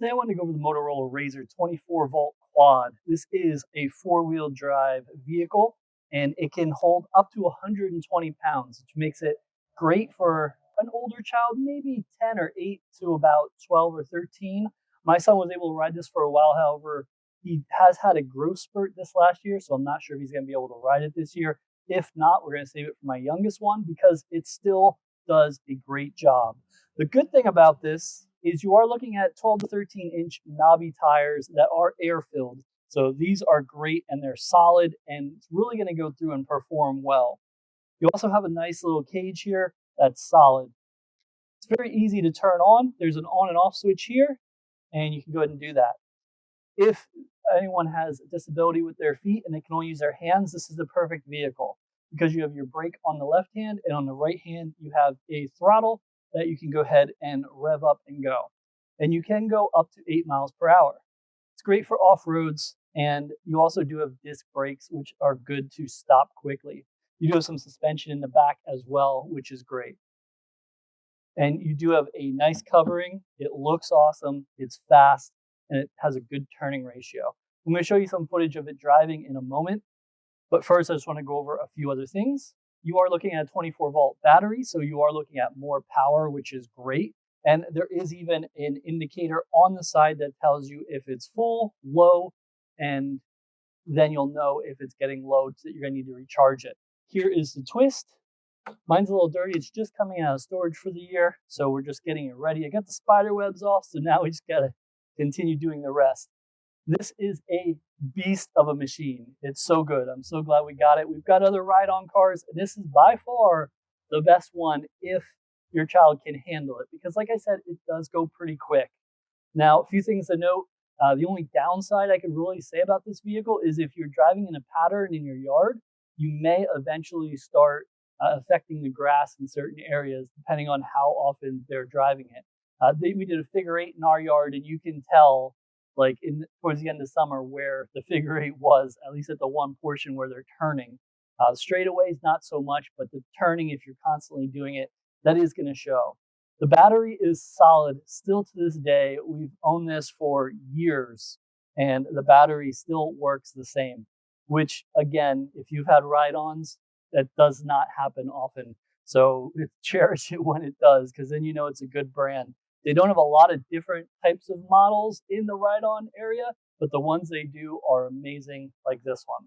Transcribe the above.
Today I want to go over the Motorola Razr 24-volt quad. This is a four-wheel drive vehicle and it can hold up to 120 pounds, which makes it great for an older child, maybe 10 or 8 to about 12 or 13. My son was able to ride this for a while. However, he has had a growth spurt this last year, so I'm not sure if he's going to be able to ride it this year. If not, we're going to save it for my youngest one because it still does a great job. The good thing about this is you are looking at 12 to 13-inch knobby tires that are air-filled. So these are great and they're solid and it's really going to go through and perform well. You also have a nice little cage here that's solid. It's very easy to turn on. There's an on and off switch here, and you can go ahead and do that. If anyone has a disability with their feet and they can only use their hands, this is the perfect vehicle because you have your brake on the left hand and on the right hand you have a throttle that you can go ahead and rev up and go. And you can go up to 8 miles per hour. It's great for off-roads, and you also do have disc brakes, which are good to stop quickly. You do have some suspension in the back as well, which is great. And you do have a nice covering. It looks awesome. It's fast, and it has a good turning ratio. I'm going to show you some footage of it driving in a moment. But first, I just want to go over a few other things. You are looking at a 24-volt battery, so you are looking at more power, which is great. And there is even an indicator on the side that tells you if it's full, low, and then you'll know if it's getting low that you're going to need to recharge it. Here is the twist. Mine's a little dirty. It's just coming out of storage for the year, so we're just getting it ready. I got the spider webs off, so now we just got to continue doing the rest. This is a beast of a machine. It's so good. I'm so glad we got it. We've got other ride-on cars. This is by far the best one if your child can handle it, because like I said, it does go pretty quick. Now, a few things to note. The only downside I could really say about this vehicle is if you're driving in a pattern in your yard, you may eventually start affecting the grass in certain areas, depending on how often they're driving it. We did a figure 8 in our yard, and you can tell like towards the end of summer where the figure 8 was, at least at the one portion where they're turning. Straightaways, not so much, but the turning, if you're constantly doing it, that is going to show. The battery is solid still to this day. We've owned this for years, and the battery still works the same, which, again, if you've had ride-ons, that does not happen often. So cherish it when it does, because then you know it's a good brand. They don't have a lot of different types of models in the ride-on area, but the ones they do are amazing, like this one.